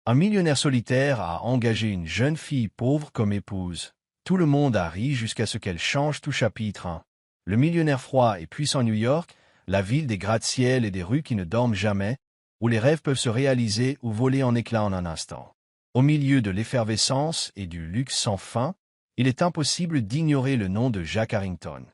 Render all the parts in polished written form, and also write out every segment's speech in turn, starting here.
Un millionnaire solitaire a engagé une jeune fille pauvre comme épouse. Tout le monde a ri jusqu'à ce qu'elle change tout chapitre 1. Le millionnaire froid et puissant New York, la ville des gratte-ciel et des rues qui ne dorment jamais, où les rêves peuvent se réaliser ou voler en éclats en un instant. Au milieu de l'effervescence et du luxe sans fin, il est impossible d'ignorer le nom de Jack Harrington.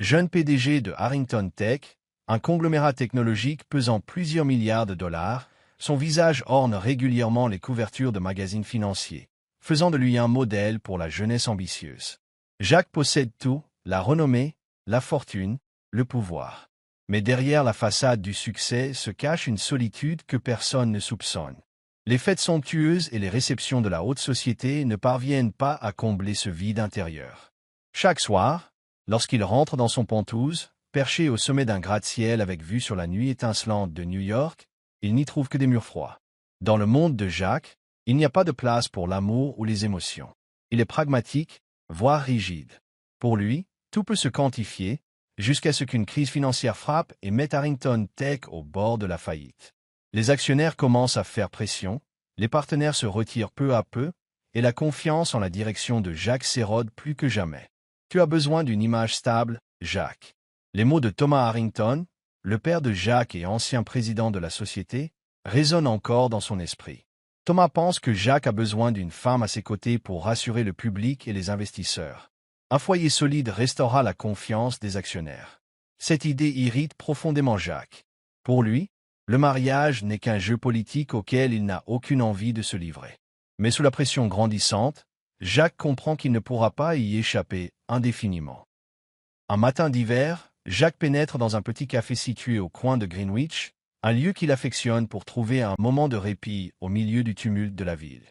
Jeune PDG de Harrington Tech, un conglomérat technologique pesant plusieurs milliards de dollars, son visage orne régulièrement les couvertures de magazines financiers, faisant de lui un modèle pour la jeunesse ambitieuse. Jack possède tout, la renommée, la fortune, le pouvoir. Mais derrière la façade du succès se cache une solitude que personne ne soupçonne. Les fêtes somptueuses et les réceptions de la haute société ne parviennent pas à combler ce vide intérieur. Chaque soir, lorsqu'il rentre dans son penthouse, perché au sommet d'un gratte-ciel avec vue sur la nuit étincelante de New York, il n'y trouve que des murs froids. Dans le monde de Jack, il n'y a pas de place pour l'amour ou les émotions. Il est pragmatique, voire rigide. Pour lui, tout peut se quantifier, jusqu'à ce qu'une crise financière frappe et mette Harrington Tech au bord de la faillite. Les actionnaires commencent à faire pression, les partenaires se retirent peu à peu, et la confiance en la direction de Jack s'érode plus que jamais. Tu as besoin d'une image stable, Jack. Les mots de Thomas Harrington, le père de Jack et ancien président de la société, résonnent encore dans son esprit. Thomas pense que Jack a besoin d'une femme à ses côtés pour rassurer le public et les investisseurs. Un foyer solide restaurera la confiance des actionnaires. Cette idée irrite profondément Jack. Pour lui, le mariage n'est qu'un jeu politique auquel il n'a aucune envie de se livrer. Mais sous la pression grandissante, Jack comprend qu'il ne pourra pas y échapper indéfiniment. Un matin d'hiver, Jack pénètre dans un petit café situé au coin de Greenwich, un lieu qu'il affectionne pour trouver un moment de répit au milieu du tumulte de la ville.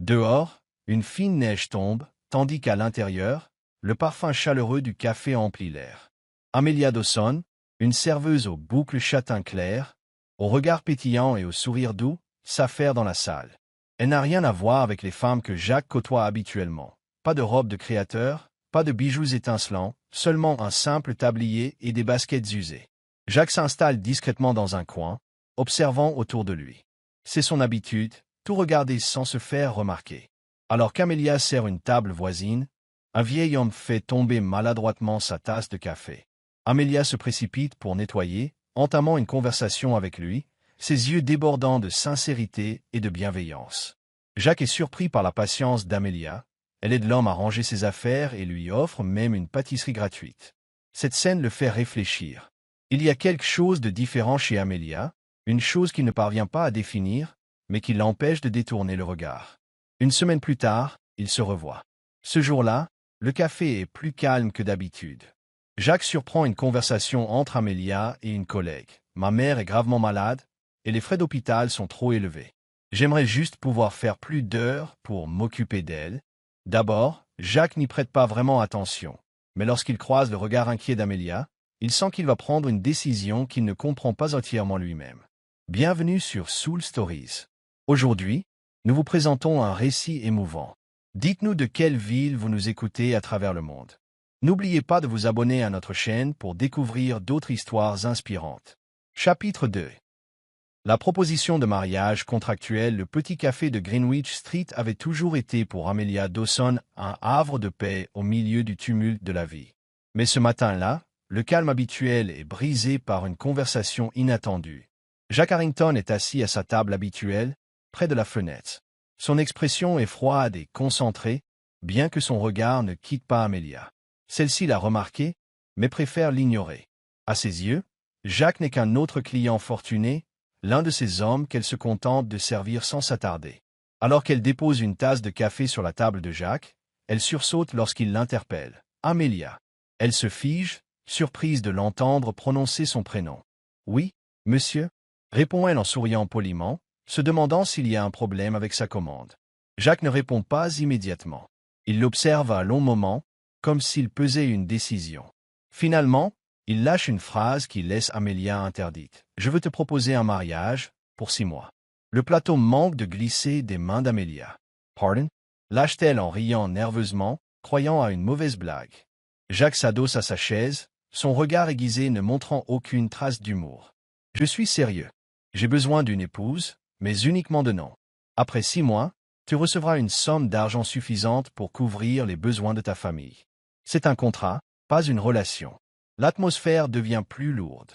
Dehors, une fine neige tombe, tandis qu'à l'intérieur, le parfum chaleureux du café emplit l'air. Amelia Dawson, une serveuse aux boucles châtain clair, au regard pétillant et au sourire doux, s'affaire dans la salle. Elle n'a rien à voir avec les femmes que Jack côtoie habituellement. Pas de robe de créateur, pas de bijoux étincelants, seulement un simple tablier et des baskets usées. Jack s'installe discrètement dans un coin, observant autour de lui. C'est son habitude, tout regarder sans se faire remarquer. Alors qu'Amelia sert une table voisine, un vieil homme fait tomber maladroitement sa tasse de café. Amelia se précipite pour nettoyer, entamant une conversation avec lui, ses yeux débordant de sincérité et de bienveillance. Jack est surpris par la patience d'Amelia. Elle aide l'homme à ranger ses affaires et lui offre même une pâtisserie gratuite. Cette scène le fait réfléchir. Il y a quelque chose de différent chez Amelia, une chose qu'il ne parvient pas à définir, mais qui l'empêche de détourner le regard. Une semaine plus tard, ils se revoient. Ce jour-là, le café est plus calme que d'habitude. Jack surprend une conversation entre Amelia et une collègue. « Ma mère est gravement malade, et les frais d'hôpital sont trop élevés. J'aimerais juste pouvoir faire plus d'heures pour m'occuper d'elle. » D'abord, Jack n'y prête pas vraiment attention, mais lorsqu'il croise le regard inquiet d'Amelia, il sent qu'il va prendre une décision qu'il ne comprend pas entièrement lui-même. Bienvenue sur Soul Stories. Aujourd'hui, nous vous présentons un récit émouvant. Dites-nous de quelle ville vous nous écoutez à travers le monde. N'oubliez pas de vous abonner à notre chaîne pour découvrir d'autres histoires inspirantes. Chapitre 2. La proposition de mariage contractuel. Le petit café de Greenwich Street avait toujours été pour Amelia Dawson un havre de paix au milieu du tumulte de la vie. Mais ce matin-là, le calme habituel est brisé par une conversation inattendue. Jack Harrington est assis à sa table habituelle, près de la fenêtre. Son expression est froide et concentrée, bien que son regard ne quitte pas Amelia. Celle-ci l'a remarqué, mais préfère l'ignorer. À ses yeux, Jack n'est qu'un autre client fortuné, l'un de ces hommes qu'elle se contente de servir sans s'attarder. Alors qu'elle dépose une tasse de café sur la table de Jack, elle sursaute lorsqu'il l'interpelle. « Amelia !» Elle se fige, surprise de l'entendre prononcer son prénom. « Oui, monsieur ?» répond-elle en souriant poliment, se demandant s'il y a un problème avec sa commande. Jack ne répond pas immédiatement. Il l'observe un long moment, comme s'il pesait une décision. Finalement, il lâche une phrase qui laisse Amelia interdite. « Je veux te proposer un mariage, pour 6 mois. » Le plateau manque de glisser des mains d'Amelia. « Pardon ?» lâche-t-elle en riant nerveusement, croyant à une mauvaise blague. Jack s'adosse à sa chaise, son regard aiguisé ne montrant aucune trace d'humour. « Je suis sérieux. J'ai besoin d'une épouse, mais uniquement de nom. Après 6 mois, tu recevras une somme d'argent suffisante pour couvrir les besoins de ta famille. C'est un contrat, pas une relation. L'atmosphère devient plus lourde.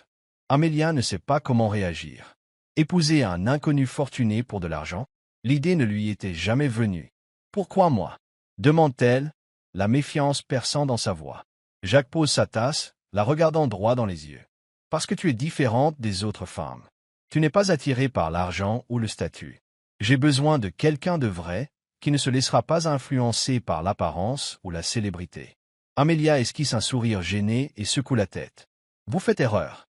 Amelia ne sait pas comment réagir. Épouser un inconnu fortuné pour de l'argent, l'idée ne lui était jamais venue. Pourquoi moi? Demande-t-elle, la méfiance perçant dans sa voix. Jacques pose sa tasse, la regardant droit dans les yeux. Parce que tu es différente des autres femmes. Tu n'es pas attirée par l'argent ou le statut. J'ai besoin de quelqu'un de vrai, qui ne se laissera pas influencer par l'apparence ou la célébrité. Amelia esquisse un sourire gêné et secoue la tête. Vous faites erreur.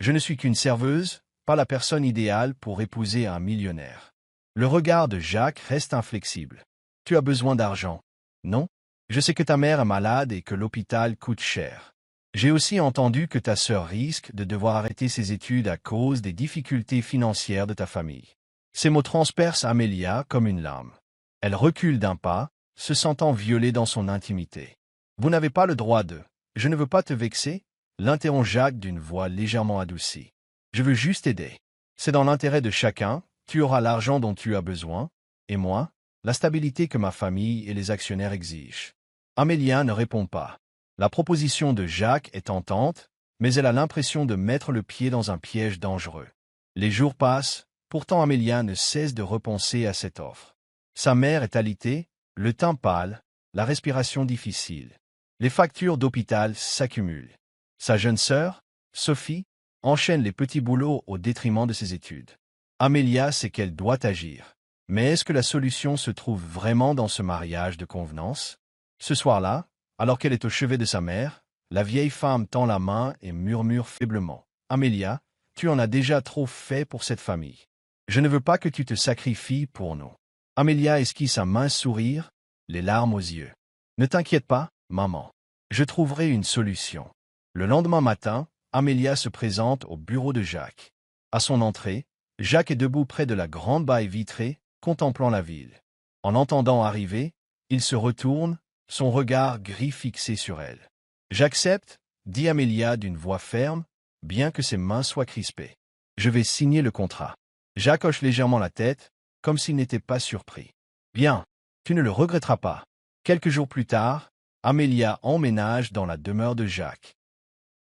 Je ne suis qu'une serveuse, pas la personne idéale pour épouser un millionnaire. Le regard de Jacques reste inflexible. Tu as besoin d'argent. Non? Je sais que ta mère est malade et que l'hôpital coûte cher. J'ai aussi entendu que ta sœur risque de devoir arrêter ses études à cause des difficultés financières de ta famille. Ces mots transpercent Amelia comme une lame. Elle recule d'un pas, se sentant violée dans son intimité. Vous n'avez pas le droit de... Je ne veux pas te vexer, l'interrompt Jacques d'une voix légèrement adoucie. Je veux juste aider. C'est dans l'intérêt de chacun, tu auras l'argent dont tu as besoin, et moi, la stabilité que ma famille et les actionnaires exigent. Amelia ne répond pas. La proposition de Jacques est tentante, mais elle a l'impression de mettre le pied dans un piège dangereux. Les jours passent, pourtant Amelia ne cesse de repenser à cette offre. Sa mère est alitée, le teint pâle, la respiration difficile. Les factures d'hôpital s'accumulent. Sa jeune sœur, Sophie, enchaîne les petits boulots au détriment de ses études. Amelia sait qu'elle doit agir. Mais est-ce que la solution se trouve vraiment dans ce mariage de convenance? Ce soir-là, alors qu'elle est au chevet de sa mère, la vieille femme tend la main et murmure faiblement. « Amelia, tu en as déjà trop fait pour cette famille. Je ne veux pas que tu te sacrifies pour nous. » Amelia esquisse un mince sourire, les larmes aux yeux. « Ne t'inquiète pas, maman. Je trouverai une solution. » Le lendemain matin, Amelia se présente au bureau de Jacques. À son entrée, Jacques est debout près de la grande baie vitrée, contemplant la ville. En l'entendant arriver, il se retourne, son regard gris fixé sur elle. « J'accepte, » dit Amelia d'une voix ferme, bien que ses mains soient crispées. « Je vais signer le contrat. » Jacques hoche légèrement la tête, comme s'il n'était pas surpris. « Bien, tu ne le regretteras pas. » Quelques jours plus tard, Amelia emménage dans la demeure de Jacques.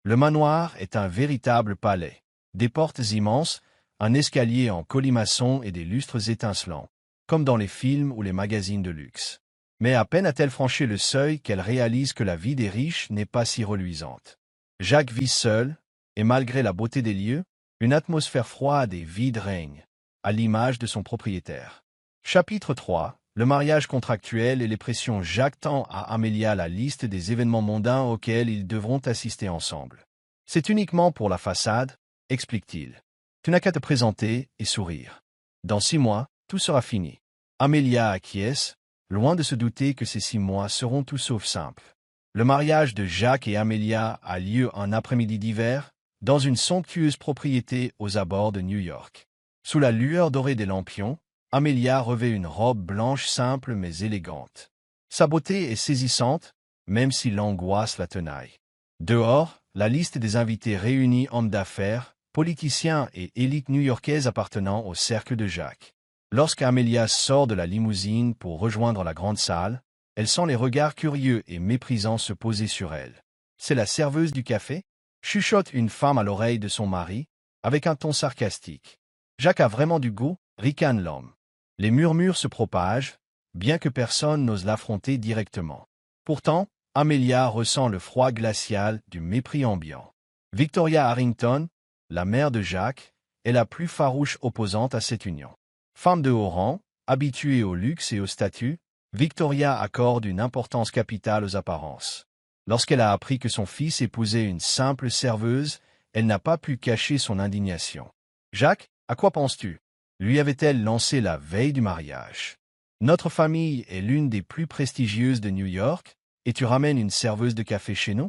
Le manoir est un véritable palais. Des portes immenses, un escalier en colimaçon et des lustres étincelants, comme dans les films ou les magazines de luxe. Mais à peine a-t-elle franchi le seuil qu'elle réalise que la vie des riches n'est pas si reluisante. Jacques vit seul, et malgré la beauté des lieux, une atmosphère froide et vide règne, à l'image de son propriétaire. Chapitre 3. Le mariage contractuel et les pressions. Jacques tend à Amelia la liste des événements mondains auxquels ils devront assister ensemble. C'est uniquement pour la façade, explique-t-il. Tu n'as qu'à te présenter et sourire. Dans 6 mois, tout sera fini. Amelia acquiesce, loin de se douter que ces 6 mois seront tout sauf simples. Le mariage de Jacques et Amelia a lieu un après-midi d'hiver, dans une somptueuse propriété aux abords de New York. Sous la lueur dorée des lampions, Amelia revêt une robe blanche simple mais élégante. Sa beauté est saisissante, même si l'angoisse la tenaille. Dehors, la liste des invités réunit hommes d'affaires, politiciens et élites new-yorkaises appartenant au cercle de Jacques. Lorsqu'Amelia sort de la limousine pour rejoindre la grande salle, elle sent les regards curieux et méprisants se poser sur elle. C'est la serveuse du café? Chuchote une femme à l'oreille de son mari, avec un ton sarcastique. Jacques a vraiment du goût, ricane l'homme. Les murmures se propagent, bien que personne n'ose l'affronter directement. Pourtant, Amelia ressent le froid glacial du mépris ambiant. Victoria Harrington, la mère de Jacques, est la plus farouche opposante à cette union. Femme de haut rang, habituée au luxe et au statut, Victoria accorde une importance capitale aux apparences. Lorsqu'elle a appris que son fils épousait une simple serveuse, elle n'a pas pu cacher son indignation. « Jacques, à quoi penses-tu » lui avait-elle lancé la veille du mariage. « Notre famille est l'une des plus prestigieuses de New York, et tu ramènes une serveuse de café chez nous ?»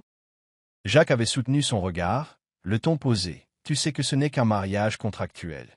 Jacques avait soutenu son regard, le ton posé. « Tu sais que ce n'est qu'un mariage contractuel.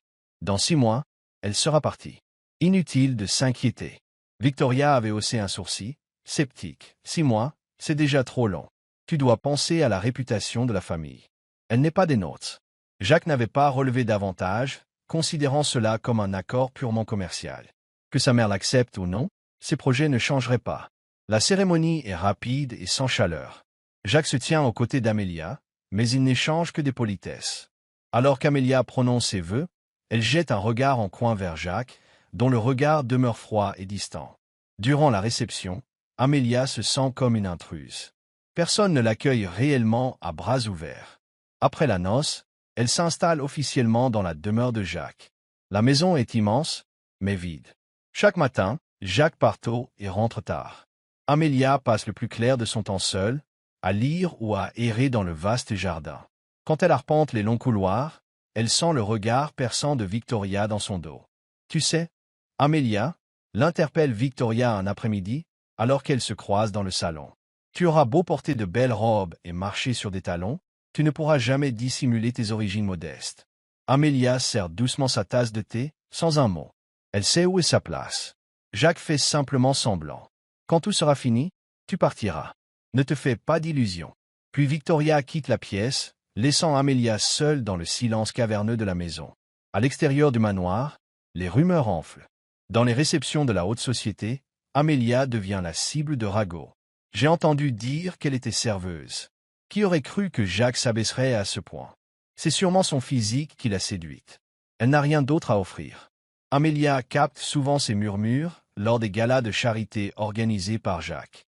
Dans 6 mois, elle sera partie. Inutile de s'inquiéter. » Victoria avait haussé un sourcil, sceptique. « 6 mois, c'est déjà trop long. Tu dois penser à la réputation de la famille. Elle n'est pas des nôtres. » Jacques n'avait pas relevé davantage, considérant cela comme un accord purement commercial. Que sa mère l'accepte ou non, ses projets ne changeraient pas. La cérémonie est rapide et sans chaleur. Jacques se tient aux côtés d'Amélia, mais il n'échange que des politesses. Alors qu'Amélia prononce ses vœux, elle jette un regard en coin vers Jacques, dont le regard demeure froid et distant. Durant la réception, Amélia se sent comme une intruse. Personne ne l'accueille réellement à bras ouverts. Après la noce, elle s'installe officiellement dans la demeure de Jacques. La maison est immense, mais vide. Chaque matin, Jacques part tôt et rentre tard. Amélia passe le plus clair de son temps seule, à lire ou à errer dans le vaste jardin. Quand elle arpente les longs couloirs, elle sent le regard perçant de Victoria dans son dos. Tu sais, Amélia, l'interpelle Victoria un après-midi, alors qu'elle se croise dans le salon. Tu auras beau porter de belles robes et marcher sur des talons, tu ne pourras jamais dissimuler tes origines modestes. Amélia sert doucement sa tasse de thé, sans un mot. Elle sait où est sa place. Jacques fait simplement semblant. Quand tout sera fini, tu partiras. Ne te fais pas d'illusions. Puis Victoria quitte la pièce, laissant Amélia seule dans le silence caverneux de la maison. À l'extérieur du manoir, les rumeurs enflent. Dans les réceptions de la haute société, Amélia devient la cible de ragots. J'ai entendu dire qu'elle était serveuse. Qui aurait cru que Jacques s'abaisserait à ce point? C'est sûrement son physique qui l'a séduite. Elle n'a rien d'autre à offrir. Amélia capte souvent ces murmures lors des galas de charité organisés par Jacques.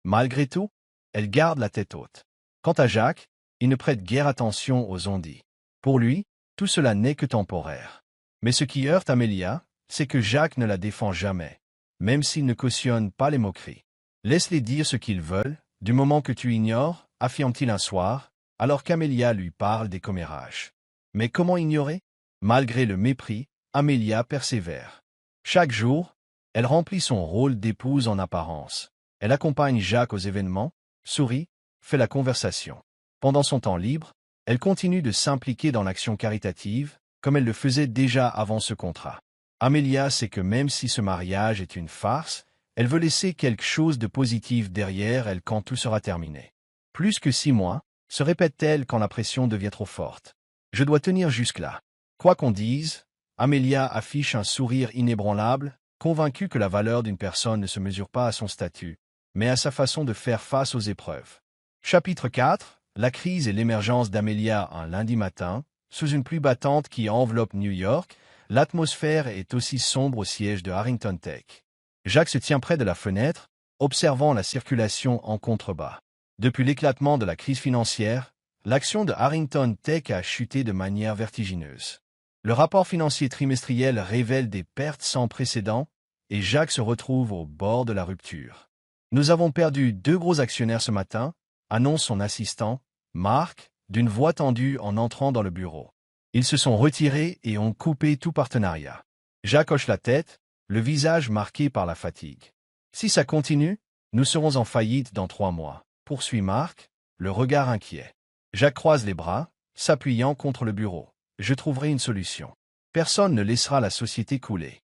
Malgré tout, elle garde la tête haute. Quant à Jacques, il ne prête guère attention aux on-dit. Pour lui, tout cela n'est que temporaire. Mais ce qui heurte Amélia, c'est que Jacques ne la défend jamais, même s'il ne cautionne pas les moqueries. Laisse-les dire ce qu'ils veulent, du moment que tu ignores, affirme-t-il un soir, alors qu'Amélia lui parle des commérages. Mais comment ignorer? Malgré le mépris, Amélia persévère. Chaque jour, elle remplit son rôle d'épouse en apparence. Elle accompagne Jacques aux événements, sourit, fait la conversation. Pendant son temps libre, elle continue de s'impliquer dans l'action caritative, comme elle le faisait déjà avant ce contrat. Amélia sait que même si ce mariage est une farce, elle veut laisser quelque chose de positif derrière elle quand tout sera terminé. Plus que 6 mois, se répète-t-elle quand la pression devient trop forte. Je dois tenir jusque-là. Quoi qu'on dise, Amélia affiche un sourire inébranlable, convaincue que la valeur d'une personne ne se mesure pas à son statut, mais à sa façon de faire face aux épreuves. Chapitre 4. La crise et l'émergence d'Amélia un lundi matin, sous une pluie battante qui enveloppe New York, l'atmosphère est aussi sombre au siège de Harrington Tech. Jacques se tient près de la fenêtre, observant la circulation en contrebas. Depuis l'éclatement de la crise financière, l'action de Harrington Tech a chuté de manière vertigineuse. Le rapport financier trimestriel révèle des pertes sans précédent, et Jacques se retrouve au bord de la rupture. Nous avons perdu 2 gros actionnaires ce matin, annonce son assistant, Marc, d'une voix tendue en entrant dans le bureau. Ils se sont retirés et ont coupé tout partenariat. Jacques hoche la tête, le visage marqué par la fatigue. Si ça continue, nous serons en faillite dans 3 mois, poursuit Marc, le regard inquiet. Jacques croise les bras, s'appuyant contre le bureau. Je trouverai une solution. Personne ne laissera la société couler.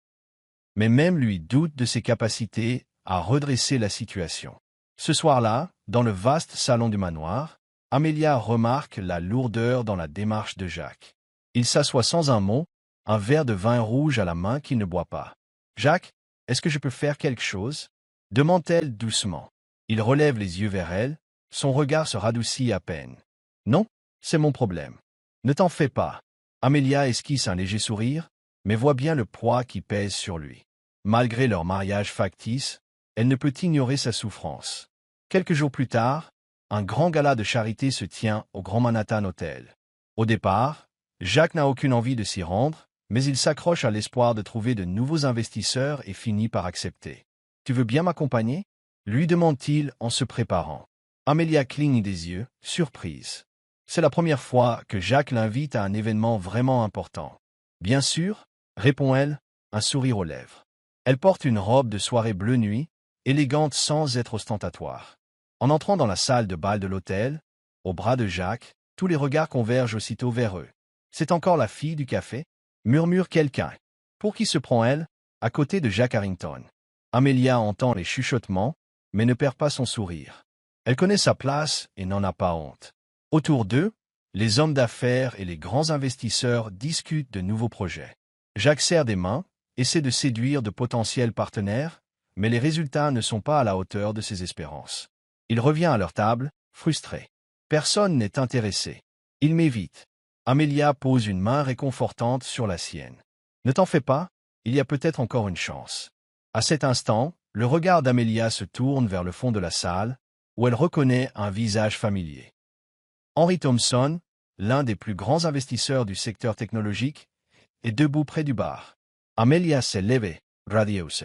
Mais même lui doute de ses capacités à redresser la situation. Ce soir-là, dans le vaste salon du manoir, Amélia remarque la lourdeur dans la démarche de Jacques. Il s'assoit sans un mot, un verre de vin rouge à la main qu'il ne boit pas. « Jacques, est-ce que je peux faire quelque chose ?» demande-t-elle doucement. Il relève les yeux vers elle, son regard se radoucit à peine. « Non, c'est mon problème. Ne t'en fais pas. » Amélia esquisse un léger sourire, mais voit bien le poids qui pèse sur lui. Malgré leur mariage factice, elle ne peut ignorer sa souffrance. Quelques jours plus tard, un grand gala de charité se tient au Grand Manhattan Hotel. Au départ, Jacques n'a aucune envie de s'y rendre, mais il s'accroche à l'espoir de trouver de nouveaux investisseurs et finit par accepter. « Tu veux bien m'accompagner ?» lui demande-t-il en se préparant. Amélia cligne des yeux, surprise. C'est la première fois que Jacques l'invite à un événement vraiment important. « Bien sûr, » répond-elle, un sourire aux lèvres. Elle porte une robe de soirée bleu nuit, élégante sans être ostentatoire. En entrant dans la salle de bal de l'hôtel, au bras de Jacques, tous les regards convergent aussitôt vers eux. « C'est encore la fille du café ?» murmure quelqu'un. Pour qui se prend elle, à côté de Jacques Harrington? Amélia entend les chuchotements, mais ne perd pas son sourire. Elle connaît sa place et n'en a pas honte. Autour d'eux, Les hommes d'affaires et les grands investisseurs discutent de nouveaux projets. Jacques serre des mains, essaie de séduire de potentiels partenaires, mais les résultats ne sont pas à la hauteur de ses espérances. Il revient à leur table, frustré. Personne n'est intéressé. Il m'évite. Amelia pose une main réconfortante sur la sienne. Ne t'en fais pas, il y a peut-être encore une chance. À cet instant, le regard d'Amelia se tourne vers le fond de la salle, où elle reconnaît un visage familier. Henry Thompson, l'un des plus grands investisseurs du secteur technologique, est debout près du bar. Amelia s'est levée, radieuse.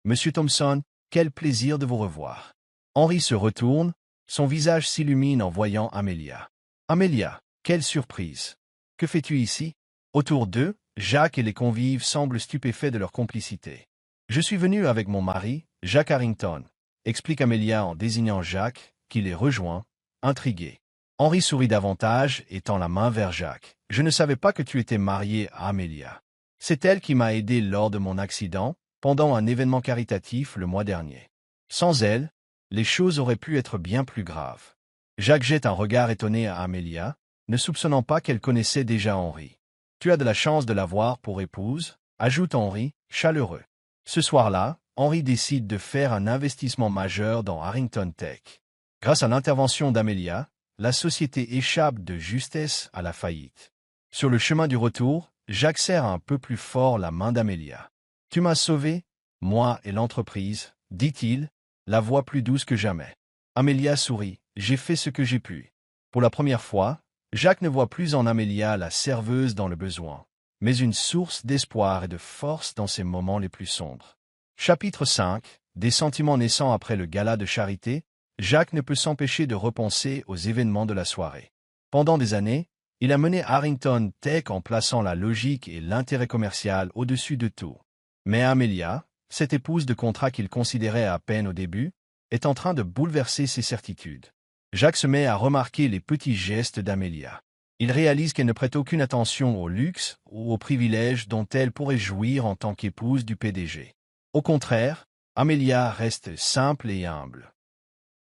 Monsieur Thompson, quel plaisir de vous revoir. Henry se retourne, son visage s'illumine en voyant Amelia. Amelia, quelle surprise. Que fais-tu ici? Autour d'eux, Jacques et les convives semblent stupéfaits de leur complicité. Je suis venu avec mon mari, Jacques Harrington, explique Amelia en désignant Jacques, qui les rejoint, intrigué. Henry sourit davantage et tend la main vers Jacques. Je ne savais pas que tu étais marié à Amelia. C'est elle qui m'a aidé lors de mon accident, pendant un événement caritatif le mois dernier. Sans elle, les choses auraient pu être bien plus graves. Jacques jette un regard étonné à Amelia, ne soupçonnant pas qu'elle connaissait déjà Henry. Tu as de la chance de l'avoir pour épouse, ajoute Henry, chaleureux. Ce soir-là, Henry décide de faire un investissement majeur dans Harrington Tech. Grâce à l'intervention d'Amelia, la société échappe de justesse à la faillite. Sur le chemin du retour, Jacques serre un peu plus fort la main d'Amelia. « Tu m'as sauvé, moi et l'entreprise, » dit-il, la voix plus douce que jamais. Amelia sourit. « J'ai fait ce que j'ai pu. » Pour la première fois, Jacques ne voit plus en Amelia la serveuse dans le besoin, mais une source d'espoir et de force dans ses moments les plus sombres. Chapitre 5. Des sentiments naissant après le gala de charité, Jacques ne peut s'empêcher de repenser aux événements de la soirée. Pendant des années, il a mené Harrington Tech en plaçant la logique et l'intérêt commercial au-dessus de tout. Mais Amelia, cette épouse de contrat qu'il considérait à peine au début, est en train de bouleverser ses certitudes. Jacques se met à remarquer les petits gestes d'Amelia. Il réalise qu'elle ne prête aucune attention au luxe ou aux privilèges dont elle pourrait jouir en tant qu'épouse du PDG. Au contraire, Amelia reste simple et humble.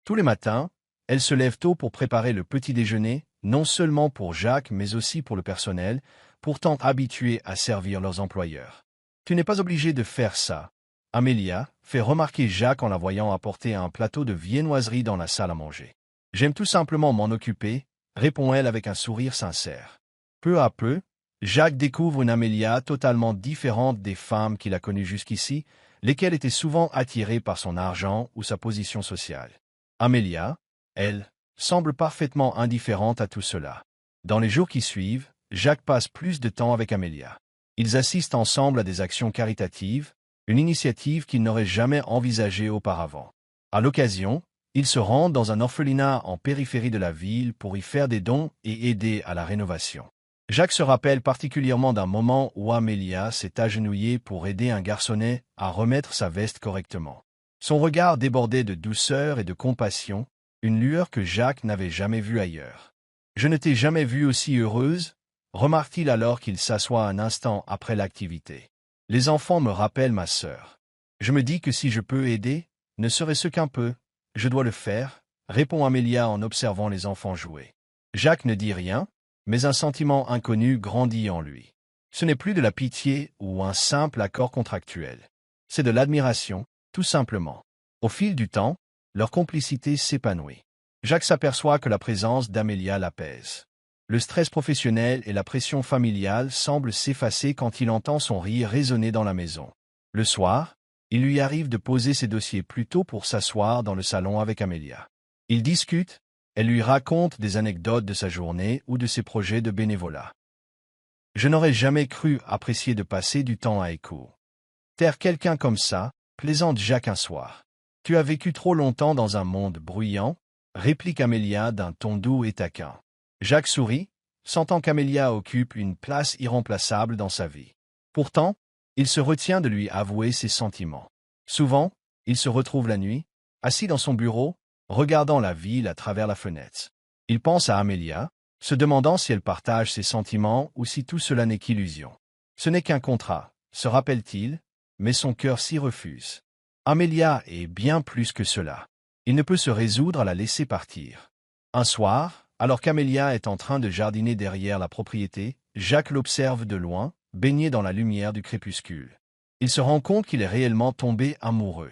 Tous les matins, elle se lève tôt pour préparer le petit déjeuner, non seulement pour Jacques mais aussi pour le personnel, pourtant habitué à servir leurs employeurs. Tu n'es pas obligé de faire ça. Amelia fait remarquer Jacques en la voyant apporter un plateau de viennoiserie dans la salle à manger. J'aime tout simplement m'en occuper, répond-elle avec un sourire sincère. Peu à peu, Jacques découvre une Amelia totalement différente des femmes qu'il a connues jusqu'ici, lesquelles étaient souvent attirées par son argent ou sa position sociale. Amelia, elle, semble parfaitement indifférente à tout cela. Dans les jours qui suivent, Jacques passe plus de temps avec Amelia. Ils assistent ensemble à des actions caritatives, une initiative qu'ils n'auraient jamais envisagée auparavant. À l'occasion, ils se rendent dans un orphelinat en périphérie de la ville pour y faire des dons et aider à la rénovation. Jacques se rappelle particulièrement d'un moment où Amelia s'est agenouillée pour aider un garçonnet à remettre sa veste correctement. Son regard débordait de douceur et de compassion, une lueur que Jacques n'avait jamais vue ailleurs. « Je ne t'ai jamais vue aussi heureuse » remarque-t-il alors qu'il s'assoit un instant après l'activité. « Les enfants me rappellent ma sœur. Je me dis que si je peux aider, ne serait-ce qu'un peu, je dois le faire, » répond Amelia en observant les enfants jouer. Jacques ne dit rien, mais un sentiment inconnu grandit en lui. Ce n'est plus de la pitié ou un simple accord contractuel. C'est de l'admiration, tout simplement. Au fil du temps, leur complicité s'épanouit. Jacques s'aperçoit que la présence d'Amelia l'apaise. Le stress professionnel et la pression familiale semblent s'effacer quand il entend son rire résonner dans la maison. Le soir, il lui arrive de poser ses dossiers plus tôt pour s'asseoir dans le salon avec Amelia. Ils discutent, elle lui raconte des anecdotes de sa journée ou de ses projets de bénévolat. « Je n'aurais jamais cru apprécier de passer du temps à Écho. Taire quelqu'un comme ça, plaisante Jacques un soir. Tu as vécu trop longtemps dans un monde bruyant, réplique Amelia d'un ton doux et taquin. Jacques sourit, sentant qu'Amelia occupe une place irremplaçable dans sa vie. Pourtant, il se retient de lui avouer ses sentiments. Souvent, il se retrouve la nuit, assis dans son bureau, regardant la ville à travers la fenêtre. Il pense à Amelia, se demandant si elle partage ses sentiments ou si tout cela n'est qu'illusion. Ce n'est qu'un contrat, se rappelle-t-il, mais son cœur s'y refuse. Amelia est bien plus que cela. Il ne peut se résoudre à la laisser partir. Un soir, Alors qu'Amélia est en train de jardiner derrière la propriété, Jacques l'observe de loin, baigné dans la lumière du crépuscule. Il se rend compte qu'il est réellement tombé amoureux.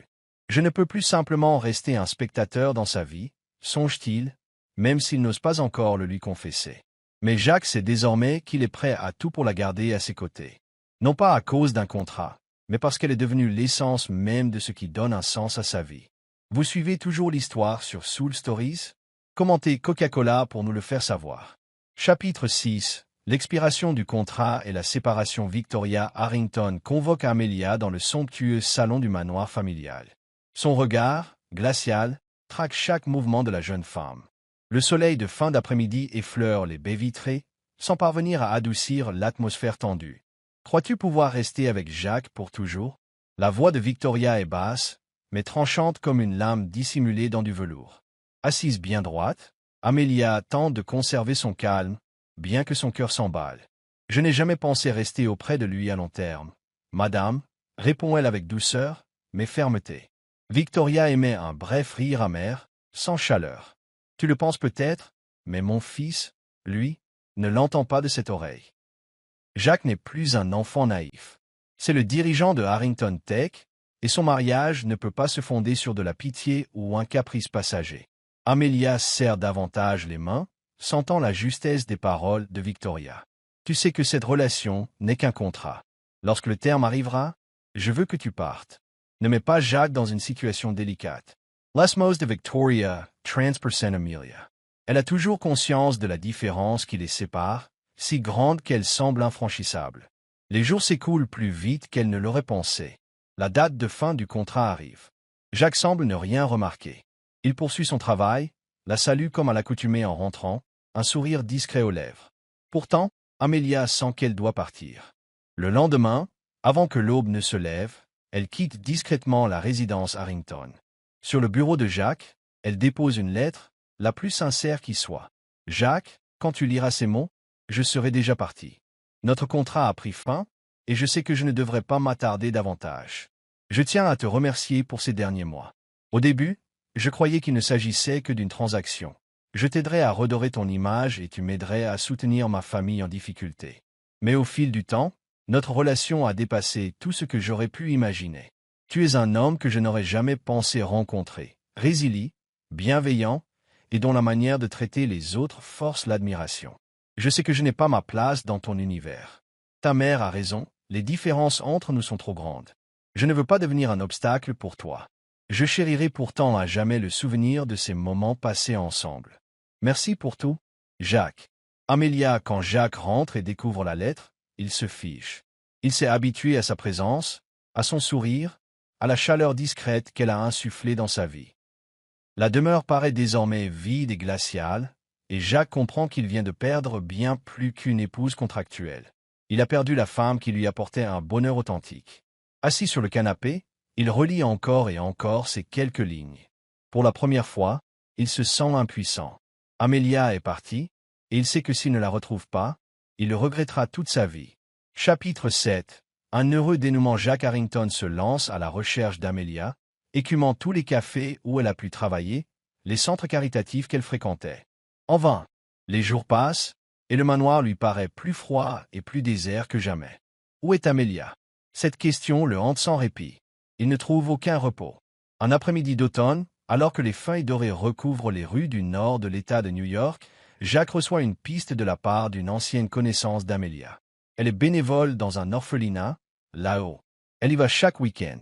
Je ne peux plus simplement rester un spectateur dans sa vie, songe-t-il, même s'il n'ose pas encore le lui confesser. Mais Jacques sait désormais qu'il est prêt à tout pour la garder à ses côtés. Non pas à cause d'un contrat, mais parce qu'elle est devenue l'essence même de ce qui donne un sens à sa vie. Vous suivez toujours l'histoire sur Soul Stories? Commentez Coca-Cola pour nous le faire savoir. Chapitre 6. L'expiration du contrat et la séparation. Victoria Harrington convoque Amelia dans le somptueux salon du manoir familial. Son regard, glacial, traque chaque mouvement de la jeune femme. Le soleil de fin d'après-midi effleure les baies vitrées, sans parvenir à adoucir l'atmosphère tendue. Crois-tu pouvoir rester avec Jacques pour toujours? La voix de Victoria est basse, mais tranchante comme une lame dissimulée dans du velours. Assise bien droite, Amelia tente de conserver son calme, bien que son cœur s'emballe. Je n'ai jamais pensé rester auprès de lui à long terme. Madame, répond-elle avec douceur, mais fermeté. Victoria émet un bref rire amer, sans chaleur. Tu le penses peut-être, mais mon fils, lui, ne l'entend pas de cette oreille. Jacques n'est plus un enfant naïf. C'est le dirigeant de Harrington Tech, et son mariage ne peut pas se fonder sur de la pitié ou un caprice passager. Amelia serre davantage les mains, sentant la justesse des paroles de Victoria. Tu sais que cette relation n'est qu'un contrat. Lorsque le terme arrivera, je veux que tu partes. Ne mets pas Jacques dans une situation délicate. L'osmose de Victoria transpercent Amelia. Elle a toujours conscience de la différence qui les sépare, si grande qu'elle semble infranchissable. Les jours s'écoulent plus vite qu'elle ne l'aurait pensé. La date de fin du contrat arrive. Jacques semble ne rien remarquer. Il poursuit son travail, la salue comme à l'accoutumée en rentrant, un sourire discret aux lèvres. Pourtant, Amelia sent qu'elle doit partir. Le lendemain, avant que l'aube ne se lève, elle quitte discrètement la résidence Harrington. Sur le bureau de Jacques, elle dépose une lettre, la plus sincère qui soit. « Jacques, quand tu liras ces mots, je serai déjà parti. Notre contrat a pris fin, et je sais que je ne devrais pas m'attarder davantage. Je tiens à te remercier pour ces derniers mois. Au début, je croyais qu'il ne s'agissait que d'une transaction. Je t'aiderais à redorer ton image et tu m'aiderais à soutenir ma famille en difficulté. Mais au fil du temps, notre relation a dépassé tout ce que j'aurais pu imaginer. Tu es un homme que je n'aurais jamais pensé rencontrer, résilient, bienveillant, et dont la manière de traiter les autres force l'admiration. Je sais que je n'ai pas ma place dans ton univers. Ta mère a raison, les différences entre nous sont trop grandes. Je ne veux pas devenir un obstacle pour toi. Je chérirai pourtant à jamais le souvenir de ces moments passés ensemble. Merci pour tout, Jacques. Amelia, quand Jacques rentre et découvre la lettre, il se fige. Il s'est habitué à sa présence, à son sourire, à la chaleur discrète qu'elle a insufflée dans sa vie. La demeure paraît désormais vide et glaciale, et Jacques comprend qu'il vient de perdre bien plus qu'une épouse contractuelle. Il a perdu la femme qui lui apportait un bonheur authentique. Assis sur le canapé, il relit encore et encore ces quelques lignes. Pour la première fois, il se sent impuissant. Amelia est partie, et il sait que s'il ne la retrouve pas, il le regrettera toute sa vie. Chapitre 7. Un heureux dénouement. Jacques Harrington se lance à la recherche d'Amelia, écumant tous les cafés où elle a pu travailler, les centres caritatifs qu'elle fréquentait. En vain. Les jours passent, et le manoir lui paraît plus froid et plus désert que jamais. Où est Amelia? Cette question le hante sans répit. Il ne trouve aucun repos. Un après-midi d'automne, alors que les feuilles dorées recouvrent les rues du nord de l'État de New York, Jacques reçoit une piste de la part d'une ancienne connaissance d'Amelia. Elle est bénévole dans un orphelinat, là-haut. Elle y va chaque week-end.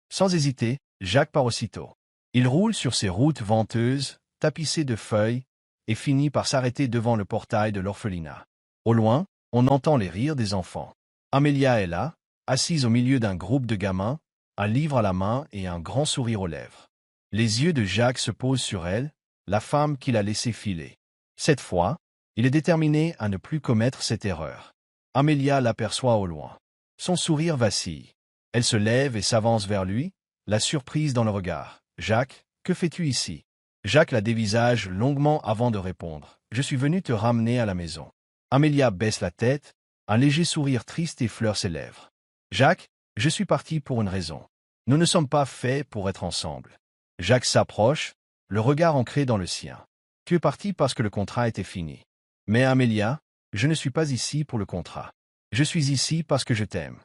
Sans hésiter, Jacques part aussitôt. Il roule sur ces routes venteuses, tapissées de feuilles, et finit par s'arrêter devant le portail de l'orphelinat. Au loin, on entend les rires des enfants. Amelia est là, assise au milieu d'un groupe de gamins, un livre à la main et un grand sourire aux lèvres. Les yeux de Jacques se posent sur elle, la femme qu'il a laissée filer. Cette fois, il est déterminé à ne plus commettre cette erreur. Amelia l'aperçoit au loin. Son sourire vacille. Elle se lève et s'avance vers lui, la surprise dans le regard. « Jacques, que fais-tu ici ?» Jacques la dévisage longuement avant de répondre. « Je suis venu te ramener à la maison. » Amelia baisse la tête, un léger sourire triste effleure ses lèvres. « Jacques, je suis parti pour une raison. Nous ne sommes pas faits pour être ensemble. » Jacques s'approche, le regard ancré dans le sien. Tu es parti parce que le contrat était fini. Mais Amelia, je ne suis pas ici pour le contrat. Je suis ici parce que je t'aime.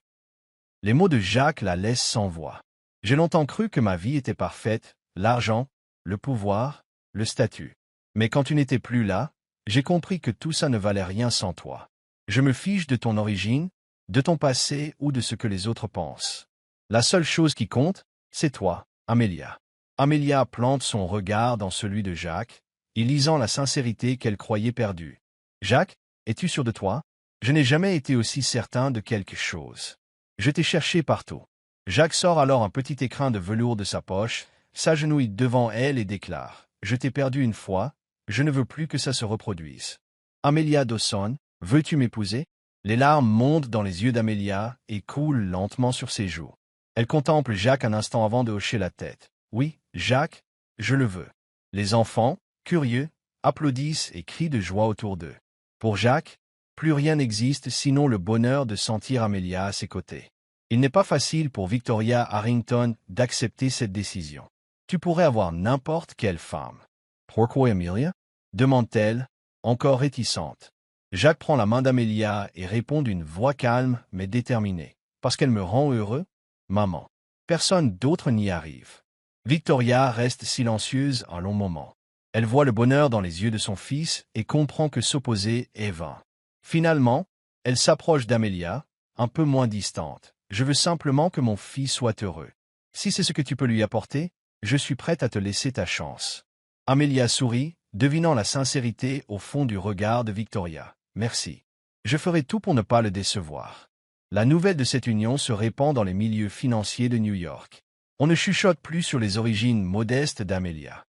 Les mots de Jacques la laissent sans voix. J'ai longtemps cru que ma vie était parfaite, l'argent, le pouvoir, le statut. Mais quand tu n'étais plus là, j'ai compris que tout ça ne valait rien sans toi. Je me fiche de ton origine, de ton passé ou de ce que les autres pensent. La seule chose qui compte, c'est toi, Amelia. Amelia plante son regard dans celui de Jacques, y lisant la sincérité qu'elle croyait perdue. Jacques, es-tu sûr de toi? Je n'ai jamais été aussi certain de quelque chose. Je t'ai cherché partout. Jacques sort alors un petit écrin de velours de sa poche, s'agenouille devant elle et déclare « Je t'ai perdu une fois, je ne veux plus que ça se reproduise. » Amelia Dawson, veux-tu m'épouser? Les larmes montent dans les yeux d'Amelia et coulent lentement sur ses joues. Elle contemple Jacques un instant avant de hocher la tête. Oui, Jacques, je le veux. Les enfants, curieux, applaudissent et crient de joie autour d'eux. Pour Jacques, plus rien n'existe sinon le bonheur de sentir Amelia à ses côtés. Il n'est pas facile pour Victoria Harrington d'accepter cette décision. Tu pourrais avoir n'importe quelle femme. Pourquoi Amelia? Demande-t-elle, encore réticente. Jacques prend la main d'Amelia et répond d'une voix calme mais déterminée. Parce qu'elle me rend heureux, maman. Personne d'autre n'y arrive. Victoria reste silencieuse un long moment. Elle voit le bonheur dans les yeux de son fils et comprend que s'opposer est vain. Finalement, elle s'approche d'Amelia, un peu moins distante. Je veux simplement que mon fils soit heureux. Si c'est ce que tu peux lui apporter, je suis prête à te laisser ta chance. Amelia sourit, devinant la sincérité au fond du regard de Victoria. Merci. Je ferai tout pour ne pas le décevoir. La nouvelle de cette union se répand dans les milieux financiers de New York. On ne chuchote plus sur les origines modestes d'Amelia.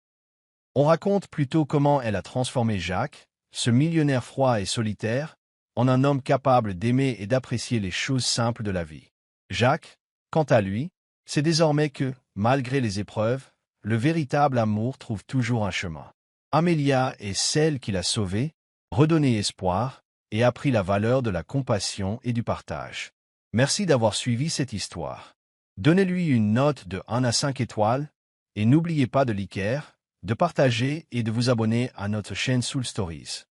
On raconte plutôt comment elle a transformé Jacques, ce millionnaire froid et solitaire, en un homme capable d'aimer et d'apprécier les choses simples de la vie. Jacques, quant à lui, sait désormais que, malgré les épreuves, le véritable amour trouve toujours un chemin. Amelia est celle qui l'a sauvé, redonné espoir, et appris la valeur de la compassion et du partage. Merci d'avoir suivi cette histoire. Donnez-lui une note de 1 à 5 étoiles, et n'oubliez pas de liker, de partager et de vous abonner à notre chaîne Soul Stories.